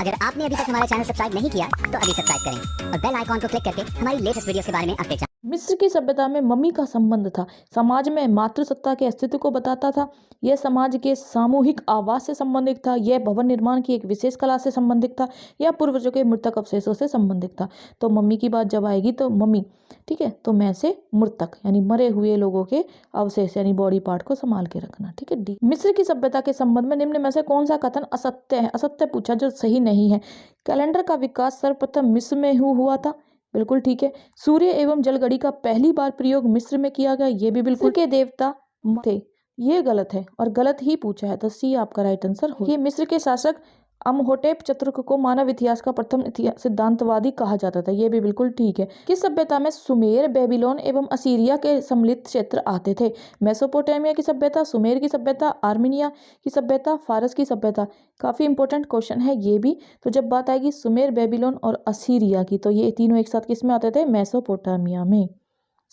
अगर आपने अभी तक हमारा चैनल सब्सक्राइब नहीं किया तो अभी सब्सक्राइब करें और बेल आइकॉन को क्लिक करके हमारी लेटेस्ट वीडियोस के बारे में अपडेट जानें। मिस्र की सभ्यता में मम्मी का संबंध था। समाज में मातृसत्ता के अस्तित्व को बताता था। यह समाज के सामूहिक आवास से संबंधित था। यह भवन निर्माण की एक विशेष कला से संबंधित था। यह पूर्वजों के मृतक अवशेषों से संबंधित था। तो मम्मी की बात जब आएगी तो मम्मी, ठीक है, तो मैं से मृतक यानी मरे हुए लोगों के अवशेष यानी बॉडी पार्ट को संभाल के रखना। ठीक है। डी, मिस्र की सभ्यता के संबंध में निम्न में से कौन सा कथन असत्य है? असत्य पूछा जो सही नहीं है। कैलेंडर का विकास सर्वप्रथम मिस्र में हुआ था। बिल्कुल ठीक है। सूर्य एवं जलघड़ी का पहली बार प्रयोग मिस्र में किया गया, ये भी बिल्कुल के देवता थे, ये गलत है और गलत ही पूछा है, तो सी आपका राइट आंसर हो। ये मिस्र के शासक अमहोटेप चतुर्थ को मानव इतिहास का प्रथम सिद्धांतवादी कहा जाता था, ये भी बिल्कुल ठीक है। किस सभ्यता में सुमेर, बेबीलोन एवं असीरिया के सम्मिलित क्षेत्र आते थे? मेसोपोटामिया की सभ्यता, सुमेर की सभ्यता, आर्मीनिया की सभ्यता, फारस की सभ्यता। काफी इंपॉर्टेंट क्वेश्चन है ये भी। तो जब बात आएगी सुमेर, बेबीलोन और असीरिया की, तो ये तीनों एक साथ किस में आते थे? मेसोपोटामिया में।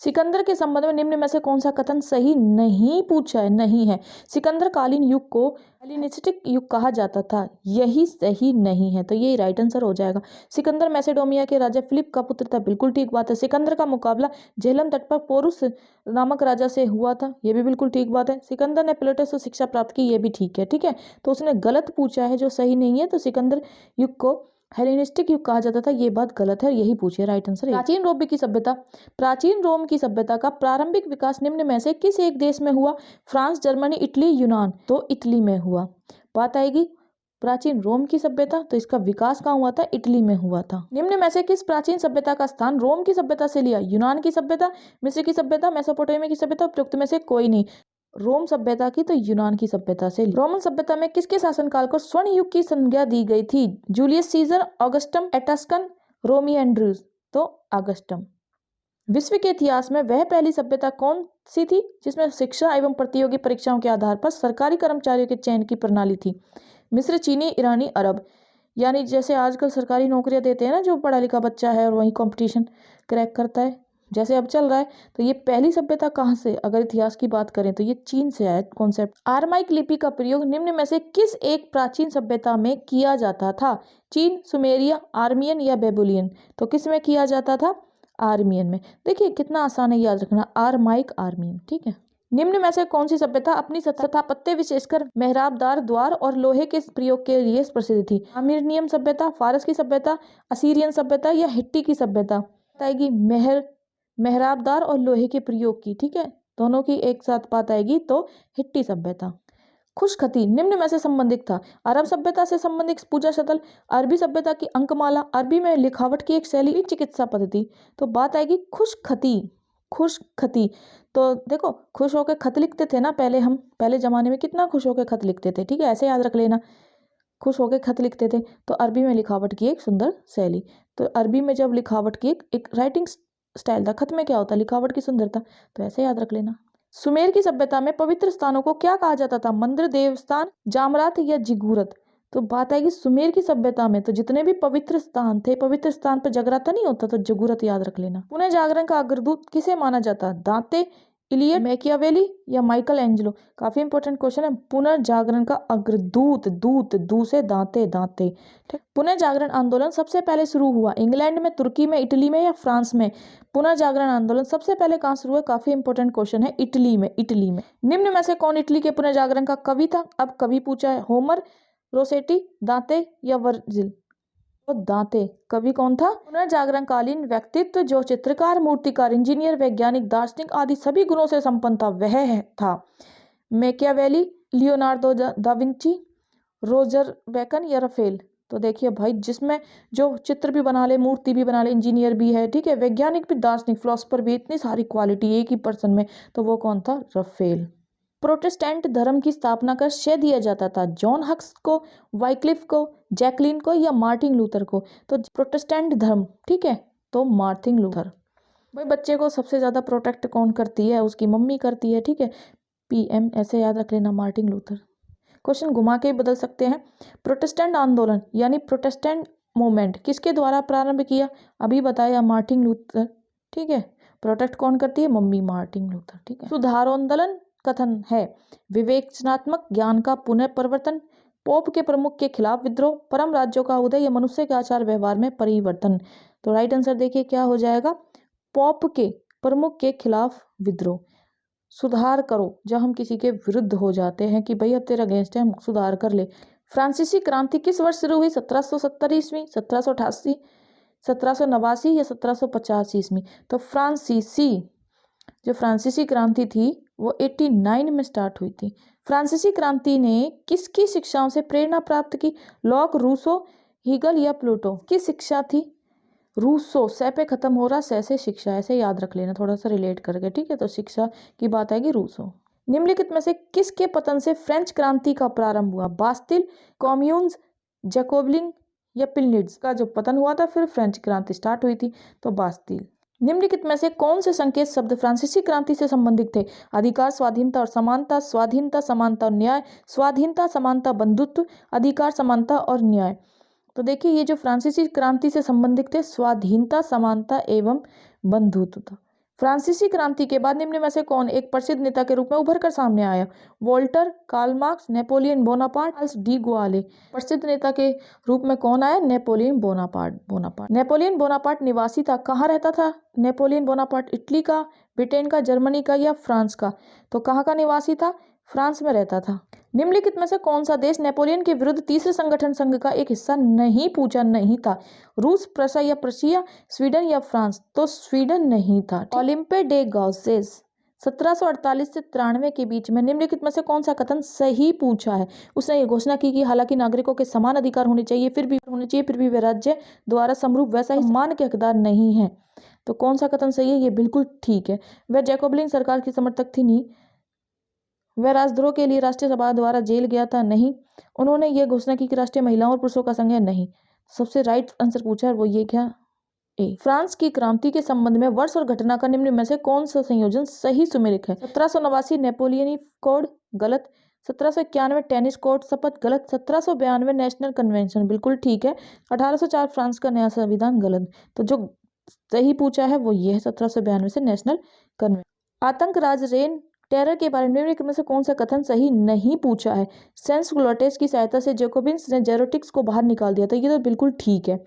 सिकंदर के संबंध में निम्न में से कौन सा कथन सही नहीं पूछा है? नहीं है। सिकंदर कालीन युग को हेलेनिस्टिक युग कहा जाता था, यही सही नहीं है, तो यही राइट आंसर हो जाएगा। सिकंदर मैसेडोनिया के राजा फिलिप का पुत्र था, बिल्कुल ठीक बात है। सिकंदर का मुकाबला झेलम तट पर पोरुस नामक राजा से हुआ था, ये भी बिल्कुल ठीक बात है। सिकंदर ने प्लेटो से शिक्षा प्राप्त की, ये भी ठीक है। ठीक है, तो उसने गलत पूछा है जो सही नहीं है, तो सिकंदर युग को हेलेनिस्टिक युग कहा जाता था, ये बात गलत है, यही पूछिए, राइट आंसर। प्राचीन रोम की सभ्यता, प्राचीन रोम की सभ्यता का प्रारंभिक विकास निम्न में से किस एक देश में हुआ? फ्रांस, जर्मनी, इटली, यूनान। तो इटली में हुआ। बात आएगी प्राचीन रोम की सभ्यता, तो इसका विकास कहाँ हुआ था? इटली में हुआ था। निम्न में से किस प्राचीन सभ्यता का स्थान रोम की सभ्यता से लिया? यूनान की सभ्यता, मिस्र की सभ्यता, मेसोपोटामिया की सभ्यता, उपयुक्त में से कोई नहीं। रोम सभ्यता की तो यूनान की सभ्यता से। रोमन सभ्यता में किसके शासनकाल को स्वर्ण युग की संज्ञा दी गई थी? जूलियस सीजर, ऑगस्टम, एटस्कन, रोमी एंड्रूज। तो ऑगस्टम। विश्व के इतिहास में वह पहली सभ्यता कौन सी थी जिसमें शिक्षा एवं प्रतियोगी परीक्षाओं के आधार पर सरकारी कर्मचारियों के चयन की प्रणाली थी? मिस्र, चीनी, ईरानी, अरब। यानी जैसे आजकल सरकारी नौकरियां देते हैं ना, जो पढ़ा लिखा बच्चा है और वही कंपटीशन क्रैक करता है, जैसे अब चल रहा है, तो ये पहली सभ्यता कहाँ से, अगर इतिहास की बात करें तो ये चीन से आया कॉन्सेप्ट। आरमाइक लिपि का प्रयोग निम्न में से किस एक प्राचीन सभ्यता में किया जाता था? चीन, सुमेरिया, आर्मियन या बेबुलियन। तो किस में किया जाता था? आर्मियन में। देखिए कितना आसान है याद रखना, आरमाइक, आर्मियन। ठीक है। निम्न में से कौन सी सभ्यता अपनी स्थापत्य विशेषकर मेहराबदार द्वार और लोहे के प्रयोग के लिए प्रसिद्ध थी? आर्मीनियन सभ्यता, फारस की सभ्यता, असीरियन सभ्यता या हिट्टी की सभ्यता? बताएगी मेहराबदार और लोहे के प्रयोग की। ठीक है, दोनों की एक साथ बात आएगी तो हिट्टी सभ्यता। खुशखती निम्न में से संबंधित था? अरब सभ्यता से संबंधित पूजा शतल, अरबी सभ्यता की अंकमाला, अरबी में लिखावट की एक शैली, चिकित्सा पद्धति। तो बात आएगी खुशखती। खुशखती, तो देखो खुश होकर खत लिखते थे ना पहले, हम पहले जमाने में कितना खुश होकर खत लिखते थे। ठीक है, ऐसे याद रख लेना, खुश होकर खत लिखते थे। तो अरबी में लिखावट की एक सुंदर शैली, तो अरबी में जब लिखावट की एक राइटिंग स्टाइल था, खत में क्या होता? लिखावट की सुंदरता, तो ऐसे याद रख लेना। सुमेर की सभ्यता में पवित्र स्थानों को क्या कहा जाता था? मंदिर, देवस्थान, जामरात या जिगूरत। तो बात आएगी सुमेर की सभ्यता में तो जितने भी पवित्र स्थान थे, पवित्र स्थान पर जगराता नहीं होता, तो जगूरत याद रख लेना। पुनः जागरण का अग्रदूत किसे माना जाता? दांते, इलियट, मैकियावेली या माइकल एंजेलो। काफी इंपॉर्टेंट क्वेश्चन है। पुनर्जागरण का अग्रदूत, दूत, दू से दांते, दांते। ठीक। पुनर्जागरण आंदोलन सबसे पहले शुरू हुआ इंग्लैंड में, तुर्की में, इटली में या फ्रांस में? पुनर्जागरण आंदोलन सबसे पहले कहाँ शुरू हुआ? काफी इंपॉर्टेंट क्वेश्चन है, इटली में, इटली में। निम्न में से कौन इटली के पुनर्जागरण का कवि था? अब कवि पूछा है, होमर, रोसेटी, दांते या वर्जिल। तो दांते। कवि कौन था? पुनर्जागरण कालीन व्यक्तित्व जो चित्रकार, मूर्तिकार, इंजीनियर, वैज्ञानिक, दार्शनिक आदि सभी गुणों से संपन्न था, वह था Machiavelli, Leonardo da Vinci, Roger Bacon या रफेल। तो देखिए भाई, जिसमें जो चित्र भी बना ले, मूर्ति भी बना ले, इंजीनियर भी है, ठीक है, वैज्ञानिक भी, दार्शनिक, फिलोसफर भी, इतनी सारी क्वालिटी एक ही पर्सन में, तो वो कौन था? रफेल। प्रोटेस्टेंट धर्म की स्थापना का श्रेय दिया जाता था जॉन हक्स को, वाइक्लिफ को, जैकलिन को या मार्टिन लूथर को? तो प्रोटेस्टेंट धर्म, ठीक है, तो मार्टिन लूथर। भाई बच्चे को सबसे ज्यादा प्रोटेक्ट कौन करती है? उसकी मम्मी करती है। ठीक है, PM, ऐसे याद रख लेना, मार्टिन लूथर। क्वेश्चन घुमा के बदल सकते हैं। प्रोटेस्टेंट आंदोलन यानी प्रोटेस्टेंट मूवमेंट किसके द्वारा प्रारंभ किया? अभी बताया, मार्टिन लूथर। ठीक है, प्रोटेक्ट कौन करती है? Mummy, Martin Luther. ठीक है। सुधारोन्दोलन कथन है विवेचनात्मक ज्ञान का पुनर्प्रवर्तन, पोप के प्रमुख के खिलाफ विद्रोह, परम राज्यों का उदय या मनुष्य के आचार व्यवहार में परिवर्तन। तो राइट आंसर देखिए क्या हो जाएगा, पोप के प्रमुख के खिलाफ विद्रोह। सुधार करो, जब हम किसी के विरुद्ध हो जाते हैं कि भाई अब तेरा अगेंस्ट है, हम सुधार कर ले। फ्रांसीसी क्रांति किस वर्ष शुरू हुई, 1770 ईस्वी, 1788, 1789 या 1750 ईस्वी। तो फ्रांसीसी क्रांति थी वो 89 में स्टार्ट हुई थी। फ्रांसीसी क्रांति ने किसकी शिक्षाओं से प्रेरणा प्राप्त की, लॉक, रूसो, हीगल या प्लूटो। की शिक्षा थी, रूसो, से पे खत्म हो रहा, से शिक्षा, ऐसे याद रख लेना थोड़ा सा रिलेट करके, ठीक है। तो शिक्षा की बात आएगी रूसो। निम्नलिखित में से किसके पतन से फ्रेंच क्रांति का प्रारंभ हुआ, बास्तिल, कॉम्यून्स, जैकोबिन या पिलनिड्स का जो पतन हुआ था, फिर फ्रेंच क्रांति स्टार्ट हुई थी, तो बास्तिल। निम्नलिखित में से कौन से संकेत शब्द फ्रांसीसी क्रांति से संबंधित थे, अधिकार, स्वाधीनता और समानता, स्वाधीनता, समानता और न्याय, स्वाधीनता, समानता, बंधुत्व, अधिकार, समानता और न्याय। तो देखिए ये जो फ्रांसीसी क्रांति से संबंधित थे, स्वाधीनता, समानता एवं बंधुत्व था। फ्रांसीसी क्रांति के बाद निम्न में से कौन एक प्रसिद्ध नेता के रूप में उभर कर सामने आया, Voltaire, Karl Marx, Napoleon Bonaparte, Charles de Gaulle. प्रसिद्ध नेता के रूप में कौन आया, नेपोलियन बोनापार्ट। नेपोलियन बोनापार्ट निवासी था, कहाँ रहता था नेपोलियन बोनापार्ट, इटली का, ब्रिटेन का, जर्मनी का या फ्रांस का। तो कहाँ का निवासी था, फ्रांस में रहता था। निम्नलिखित में से कौन सा देश नेपोलियन के विरुद्ध तीसरे संगठन संघ का एक हिस्सा नहीं, पूछा नहीं था, रूस, प्रसा या प्रशिया, स्वीडन या फ्रांस। तो स्वीडन नहीं था। ओलिम्पे डे गौसेस 1748 से 93 के बीच में निम्नलिखित में से कौन सा कथन सही पूछा है। उसने ये घोषणा की कि हालांकि नागरिकों के समान अधिकार होने चाहिए, फिर भी वे राज्य द्वारा समरूप वैसा ही सम्मान के हकदार नहीं है। तो कौन सा कथन सही है, ये बिल्कुल ठीक है। वह जैकोबिन सरकार की समर्थक थी, नहीं। वह राजद्रोह के लिए राष्ट्रीय सभा द्वारा जेल गया था, नहीं। उन्होंने ये घोषणा की कि राष्ट्रीय महिलाओं और पुरुषों का संघ है, नहीं। सबसे राइट आंसर पूछा है वो ये क्या, ए। फ्रांस की क्रांति के संबंध में वर्ष और घटना का निम्न में से कौन सा संयोजन सही सुमेलित है, 1789 नेपोलियनी कोड, गलत। 1791 टेनिस कोर्ट शपथ, गलत। 1792 नेशनल कन्वेंशन, बिल्कुल ठीक है। 1804 फ्रांस का नया संविधान, गलत। तो जो सही पूछा है वो ये है, 1792 से नेशनल कन्वेंशन। आतंक राज, रेन टेरर के बारे में निम्नलिखित में से कौन सा कथन सही नहीं पूछा है, सेंस ग्लोटेस की सहायता से जैकोबिन्स ने जेरोटिक्स को बाहर निकाल दिया था, ये तो बिल्कुल ठीक है।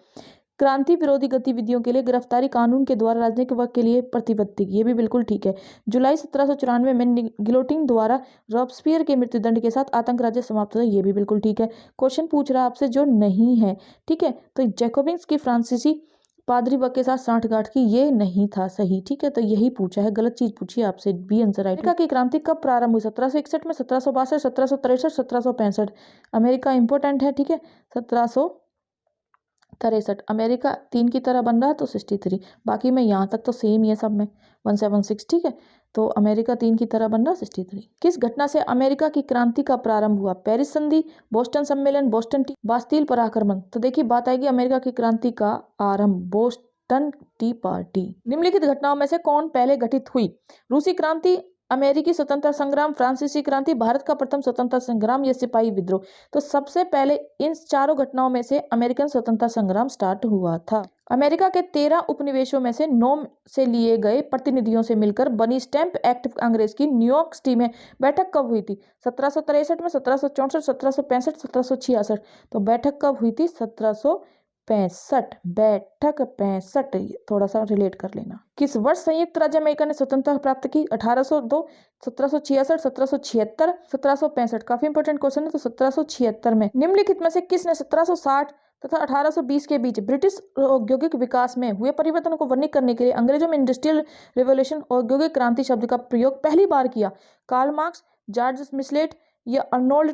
क्रांति विरोधी गतिविधियों के लिए गिरफ्तारी कानून के द्वारा राजनीतिक वर्ग के लिए प्रतिबद्ध थी, ये भी बिल्कुल ठीक है। जुलाई 1794 में गिलोटिन द्वारा रॉबस्पियर के मृत्युदंड के साथ आतंक राज्य समाप्त हुआ, ये भी बिल्कुल ठीक है। क्वेश्चन पूछ रहा है आपसे जो नहीं है, ठीक है। तो जैकोबिन्स की फ्रांसीसी पादरी वर्ग के साथ साठगांठ की, ये नहीं था सही, ठीक है। तो यही पूछा है, गलत चीज पूछी है आपसे, बी आंसर राइट। अमेरिका की क्रांति कब प्रारंभ हुई, 1761 में, 1762, 1763, 1765। अमेरिका इंपोर्टेंट है, ठीक है। 1763 अमेरिका 3 की तरह बन रहा है तो 63, बाकी में यहाँ तक तो सेम ही है सब में 176, ठीक है। तो अमेरिका 3 की तरह बन रहा 63। किस घटना से अमेरिका की क्रांति का प्रारंभ हुआ, पेरिस संधि, बोस्टन सम्मेलन, बोस्टन टी, बास्तील पर आक्रमण। तो देखिए बात आएगी अमेरिका की क्रांति का आरंभ, बोस्टन टी पार्टी। निम्नलिखित घटनाओं में से कौन पहले घटित हुई, रूसी क्रांति, अमेरिकी स्वतंत्रता संग्राम, फ्रांसीसी क्रांति, भारत का प्रथम स्वतंत्रता संग्राम या सिपाही विद्रोह। तो सबसे पहले इन चारों घटनाओं में से अमेरिकन स्वतंत्रता संग्राम स्टार्ट हुआ था। अमेरिका के 13 उपनिवेशों में से 9 से लिए गए प्रतिनिधियों से मिलकर बनी स्टैंप एक्ट कांग्रेस की न्यूयॉर्क सिटी में बैठक कब हुई थी, 1763 में, 1764, 1765, 1766। तो बैठक कब हुई थी, 1765, बैठक 65, थोड़ा सा रिलेट कर लेना। किस वर्ष संयुक्त राज्य अमेरिका ने स्वतंत्रता प्राप्त की, 1802, 1766, 1776, 1765। काफी इंपॉर्टेंट क्वेश्चन है, तो 1776 में। निम्नलिखित में से किसने 1760 तथा 1820 के बीच ब्रिटिश औद्योगिक विकास में हुए परिवर्तन को वर्णित करने के लिए अंग्रेजों में इंडस्ट्रियल रिवोल्यूशन, औद्योगिक क्रांति शब्द का प्रयोग पहली बार किया, कार्ल मार्क्स, जॉर्ज मिशेलेट या अर्नोल्ड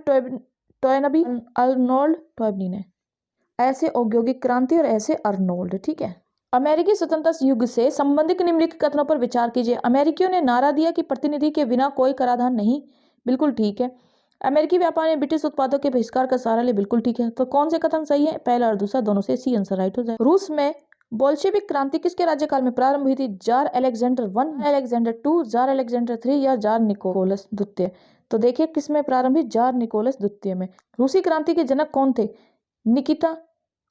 टॉयनबी ने। ऐसे औद्योगिक क्रांति और ऐसे अर्नोल्ड, ठीक है। अमेरिकी स्वतंत्रता युग से संबंधित निम्नलिखित कथनों पर विचार कीजिए। अमेरिकियों ने नारा दिया कि प्रतिनिधि के बिना कोई कराधान नहीं, बिल्कुल ठीक है। अमेरिकी व्यापार ने ब्रिटिश उत्पादों के बहिष्कार का सहारा ले, बिल्कुल ठीक है। तो कौन से कथन सही है, पहला और दूसरा दोनों से सी आंसर राइट हो जाए। रूस में बोल्शेविक क्रांति किसके राज्यकाल में प्रारंभ हुई थी, jar Alexander 1, Alexander 2, jar Alexander 3 या जार निकोलस द्वितीय। तो देखिए किस में प्रारंभ हुई, जार निकोलस द्वितीय में। रूसी क्रांति के जनक कौन थे, Nikita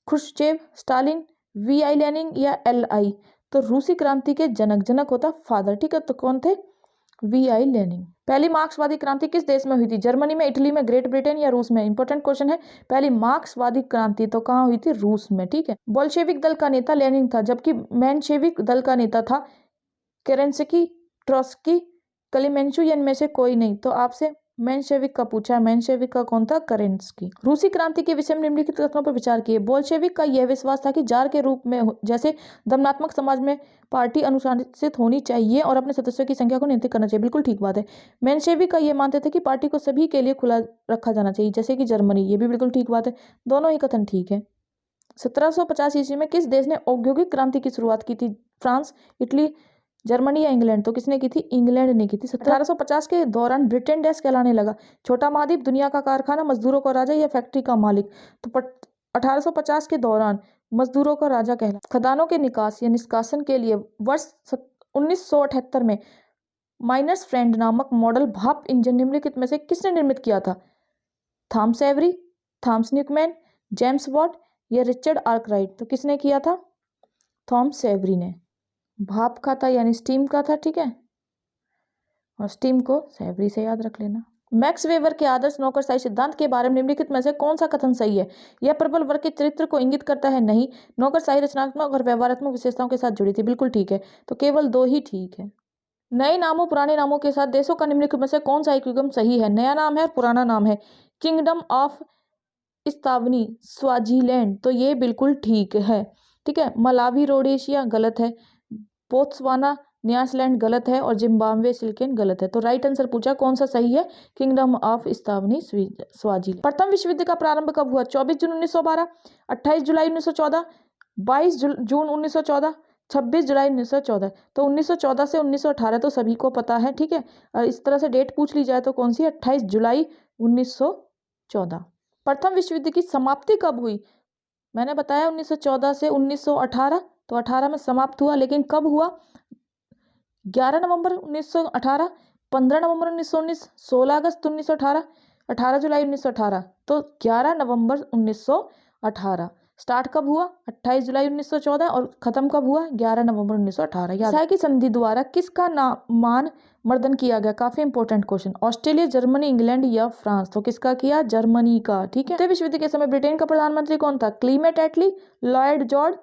Khrushchev, Stalin, VI. Lenin या एल.आई. तो रूसी क्रांति के जनक होता फादर, ठीक है। तो कौन थे, वी.आई. लेनिन। पहली मार्क्सवादी क्रांति किस देश में हुई थी? जर्मनी में, इटली में, ग्रेट ब्रिटेन या रूस में? इंपॉर्टेंट क्वेश्चन है। पहली मार्क्सवादी क्रांति तो कहाँ हुई थी? रूस में। ठीक है। बोल्शेविक दल का नेता लेनिन था, जबकि मेंशेविक दल का नेता था केरेंस्की, ट्रॉट्स्की, कलिमेंशु, या इनमें से कोई नहीं। तो आपसे मेंशेविक का पूछा है। मेंशेविक का कौन था? केरेंस्की। रूसी क्रांति के विषय में निम्नलिखित कथनों पर विचार किए। बोल्शेविक का यह विश्वास था कि जार के रूप में जैसे दमनात्मक समाज में पार्टी अनुशासित होनी चाहिए और अपने सदस्यों की संख्या को नियंत्रित करना चाहिए। बिल्कुल ठीक बात है। मेंशेविक का यह मानते थे कि पार्टी को सभी के लिए खुला रखा जाना चाहिए, जैसे कि जर्मनी। ये भी बिल्कुल ठीक बात है। दोनों ही कथन ठीक है। 1750 ईस्वी में किस देश ने औद्योगिक क्रांति की शुरुआत की थी? फ्रांस, इटली, जर्मनी या इंग्लैंड? तो किसने की थी? इंग्लैंड ने की थी। 1850 के दौरान ब्रिटेन देश कहलाने लगा। छोटा महाद्वीप, दुनिया का कारखाना, मजदूरों का राजा या फैक्ट्री का मालिक? तो 1850 के दौरान मजदूरों का राजा कहला। खदानों के निकास या निष्कासन के लिए वर्ष 1978 में माइनर्स फ्रेंड नामक मॉडल भाप इंजन निम्नलिखित में से किसने निर्मित किया था? Thomas Avery, Thomas Newcomen, James Watt या रिचर्ड आर्कराइट? तो किसने किया था? थॉमस एवरी ने। भाप का था यानी स्टीम का था। ठीक है। और स्टीम को सेवरी से याद रख लेना। मैक्स वेबर के आदर्श नौकरशाही सिद्धांत के बारे में निम्नलिखित में से कौन सा कथन सही है? यह प्रबल वर्ग के चरित्र को इंगित करता है। नहीं। नौकरशाही रचनात्मक और व्यवहारात्मक विशेषताओं के साथ जुड़ी थी। बिल्कुल ठीक है। तो केवल दो ही ठीक है। नए नामों पुराने नामों के साथ देशों का निम्नलिखित में से कौन सा एक युग्म सही है? नया नाम है और पुराना नाम है। किंगडम ऑफ इस्तावनी, स्वाजीलैंड, तो ये बिल्कुल ठीक है। ठीक है। मलावी, रोडेशिया गलत है। बोत्सवाना, न्यासलैंड गलत है। और जिम्बाब्वे, सिल्केन गलत है। तो राइट आंसर पूछा कौन सा सही है? Kingdom of Eswatini, Swaziland. प्रथम विश्व युद्ध का प्रारंभ कब हुआ? 24 जून 1912, 28 जुलाई 1914, 22 जून 1914, 26 जुलाई 1914। तो 1914 से 1918 तो सभी को पता है। ठीक है। और इस तरह से डेट पूछ ली जाए तो कौन सी? 28 जुलाई 1914। प्रथम विश्व युद्ध की समाप्ति कब हुई? मैंने बताया 1914 से 1918, तो 18 में समाप्त हुआ। लेकिन कब हुआ? 11 नवंबर 1918, 15 नवंबर 1919, 16 अगस्त 1918, 18 जुलाई 1918। तो 11 नवंबर 1918। स्टार्ट कब हुआ? 28 जुलाई 1914 और खत्म कब हुआ? 11 नवंबर 1918। वर्साई की संधि द्वारा किसका मान मर्दन किया गया? काफी important question. Australia, Germany, England या फ्रांस? तो किसका किया? जर्मनी का। ठीक है। द्वितीय विश्व युद्ध के समय ब्रिटेन का प्रधानमंत्री कौन था? क्लीमेट एटली, लॉयड जॉर्ज,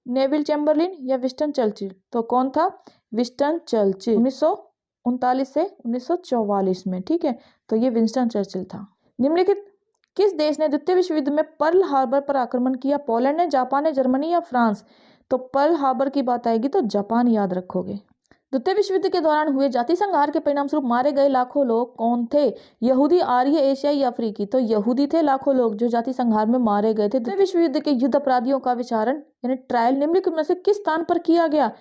नेविल चैम्बरलिन या विंस्टन चर्चिल? तो कौन था? Winston Churchill. 1939 से 1944 में। ठीक है। तो ये विंस्टन चर्चिल था। निम्नलिखित किस देश ने द्वितीय विश्व युद्ध में पर्ल हार्बर पर आक्रमण किया? पोलैंड ने, जापान ने, जर्मनी या फ्रांस? तो पर्ल हार्बर की बात आएगी तो जापान याद रखोगे। द्वितीय विश्व युद्ध के दौरान हुए जाति संहार के परिणामस्वरूप मारे गए लाखों लोग कौन थे? यहूदी, आर्य, एशियाई, अफ्रीकी? तो यहूदी थे लाखों लोग जो जाति संहार में मारे गए थे। द्वितीय विश्व युद्ध के युद्ध अपराधियों का विचारण यानी ट्रायल निम्नलिखित में से किस स्थान पर किया गया?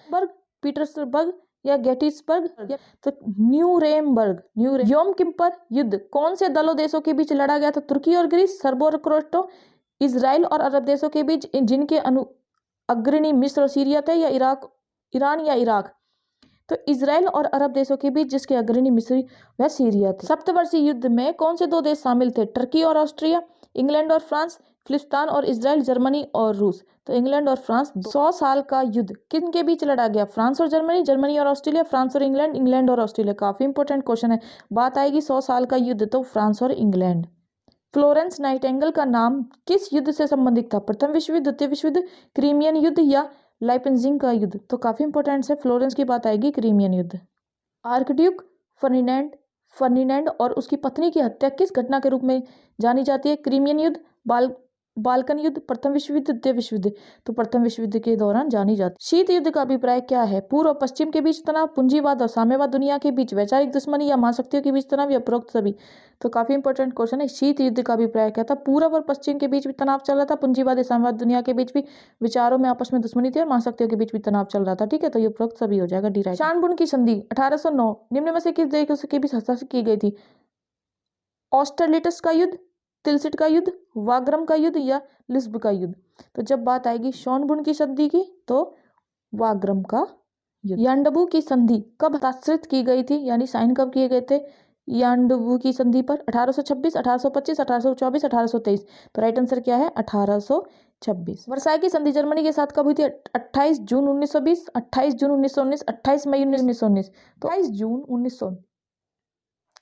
पीटर्सबर्ग या गेटिसबर्ग? तो न्यूरेमबर्ग। योम किपर युद्ध कौन से दलों देशों के बीच लड़ा गया था? तुर्की और ग्रीस, सर्बो और क्रोएटो, इजराइल और अरब देशों के बीच, जिनके अग्रणी मिस्र और सीरिया थे, या ईरान या इराक? तो इजराइल और अरब देशों के बीच जिसके अग्रणी मिस्र व सीरिया थे। सप्तवर्षीय युद्ध में कौन से दो देश शामिल थे? टर्की और ऑस्ट्रिया, इंग्लैंड और फ्रांस, फिलिस्तीन और इजराइल, जर्मनी और रूस? तो इंग्लैंड और फ्रांस। 100 साल का युद्ध किन के बीच लड़ा गया? फ्रांस और जर्मनी, जर्मनी और ऑस्ट्रेलिया, फ्रांस और इंग्लैंड, इंग्लैंड और ऑस्ट्रेलिया? काफी इंपॉर्टेंट क्वेश्चन है। बात आएगी 100 साल का युद्ध तो फ्रांस और इंग्लैंड। फ्लोरेंस नाइटिंगेल का नाम किस युद्ध से संबंधित था? प्रथम विश्व युद्ध, द्वितीय विश्व युद्ध, क्रीमियन युद्ध या लाइपेंजिंग का युद्ध? तो काफी इंपॉर्टेंट है। फ्लोरेंस की बात आएगी क्रीमियन युद्ध। आर्कड्यूक फर्डिनेंड और उसकी पत्नी की हत्या किस घटना के रूप में जानी जाती है? क्रीमियन युद्ध, बाल्कन युद्ध, प्रथम विश्व युद्ध, द्वितीय विश्व युद्ध? तो प्रथम विश्व युद्ध के दौरान जानी जाती। शीत युद्ध का अभिप्राय क्या है? पूर्व और पश्चिम के बीच तनाव, पूंजीवाद और साम्यवाद दुनिया के बीच, वैचारिक दुश्मनी या महाशक्तियों के बीच तनाव, या उपरोक्त सभी? तो काफी इंपॉर्टेंट क्वेश्चन है। शीत युद्ध का अभिप्राय क्या था? पूर्व और पश्चिम के बीच भी तनाव चल रहा था, पूंजीवाद या साम्यवाद दुनिया के बीच भी विचारों में आपस में दुश्मनी थी, और महाशक्तियों के बीच भी तनाव चल रहा था। ठीक है। तो ये उपरोक्त सभी हो जाएगा डी राइट। शानबुन की संधि 1809 निम्न में से किस देश के बीच हस्ताक्षर की गई थी? ऑस्टरलिटस का युद्ध, तिलसिट का युद्ध, वाग्रम का युद्ध या लिस्ब का युद्ध? तो जब बात आएगी शानबुन की संधि की तो वाग्रम का युद्ध। यांडबू की संधि कब हस्ताक्षरित की गई थी, यानी साइन कब किए गए थे यांडबू की संधि पर? 1826, 1825, 1824, 1823? तो राइट आंसर क्या है? 1826। वर्साई की संधि जर्मनी के साथ कब हुई थी? 28 जून 1920, 28 जून 1919, 28 मई 1919? तो 28 जून 1919।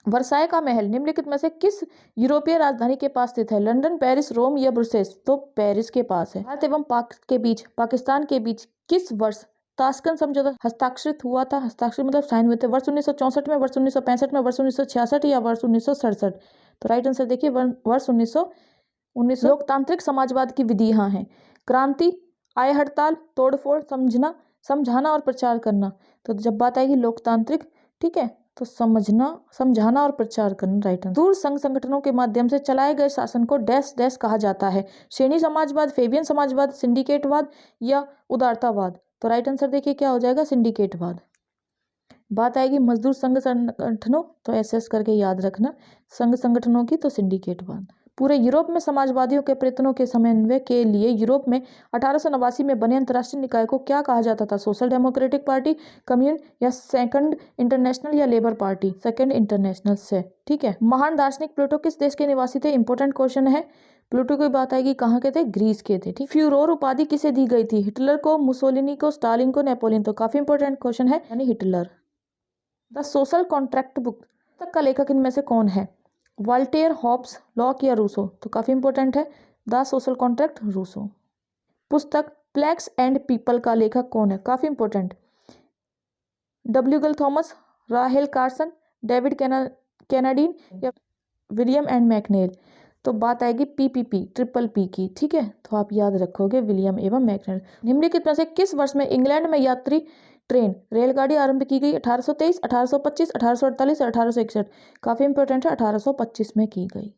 वर्साय का महल निम्नलिखित में से किस यूरोपीय राजधानी के पास स्थित है? लंदन, पेरिस, रोम या ब्रुसेल्स? तो पेरिस के पास है। भारत एवं पाकिस्तान के बीच किस वर्ष ताशकंद समझौता हस्ताक्षरित हुआ था? हस्ताक्षर मतलब साइन हुए थे। वर्ष 1964 में, वर्ष 1965 में, वर्ष 1966 या वर्ष 1967? तो राइट आंसर देखिए वर्ष 1919। लोकतांत्रिक समाजवाद की विधियां हैं क्रांति, आय हड़ताल, तोड़फोड़, समझाना और प्रचार करना। तो जब बात आएगी लोकतांत्रिक, ठीक है, तो समझाना और प्रचार करना राइट आंसर। दूर संघ संगठनों के माध्यम से चलाए गए शासन को डैश डैश कहा जाता है? श्रेणी समाजवाद, फेबियन समाजवाद, सिंडिकेटवाद या उदारतावाद? तो राइट आंसर देखिए क्या हो जाएगा? सिंडिकेटवाद। बात आएगी मजदूर संघ संगठनों, तो एसएस करके याद रखना संघ संगठनों की, तो सिंडिकेटवाद। पूरे यूरोप में समाजवादियों के प्रयत्नों के समन्वय के लिए यूरोप में 1889 में बने अंतर्राष्ट्रीय निकाय को क्या कहा जाता था? सोशल डेमोक्रेटिक पार्टी, कम्यून या सेकंड इंटरनेशनल या लेबर पार्टी? सेकंड इंटरनेशनल से, ठीक है। महान दार्शनिक प्लेटो किस देश के निवासी थे? इंपॉर्टेंट क्वेश्चन है। प्लूटो की बात आएगी कहाँ के थे? ग्रीस के थे, ठीक। फ्यूरोर उपाधि किसे दी गई थी? हिटलर को, मुसोलिनी को, स्टालिन को, नेपोलियन? तो काफी इंपॉर्टेंट क्वेश्चन है, यानी Hitler. The social contract book का लेखक इनमें से कौन है? वॉल्टेयर, हॉब्स, लॉक या रूसो? तो काफी इंपॉर्टेंट है द सोशल कॉन्ट्रैक्ट, रूसो। पुस्तक प्लेक्स एंड पीपल का लेखक कौन है? काफी इंपॉर्टेंट। डब्ल्यू थॉमस, राहेल कार्सन, डेविड कैनाडीन या विलियम एंड मैकनेल? तो बात आएगी पीपीपी, ट्रिपल पी की, ठीक है। तो आप याद रखोगे विलियम एवं मैकनेल। निम्नलिखित में से किस वर्ष में इंग्लैंड में यात्री ट्रेन रेलगाड़ी आरंभ की गई? 1823, 1825, 1848 और 1861? काफी इंपॉर्टेंट है, 1825 में की गई।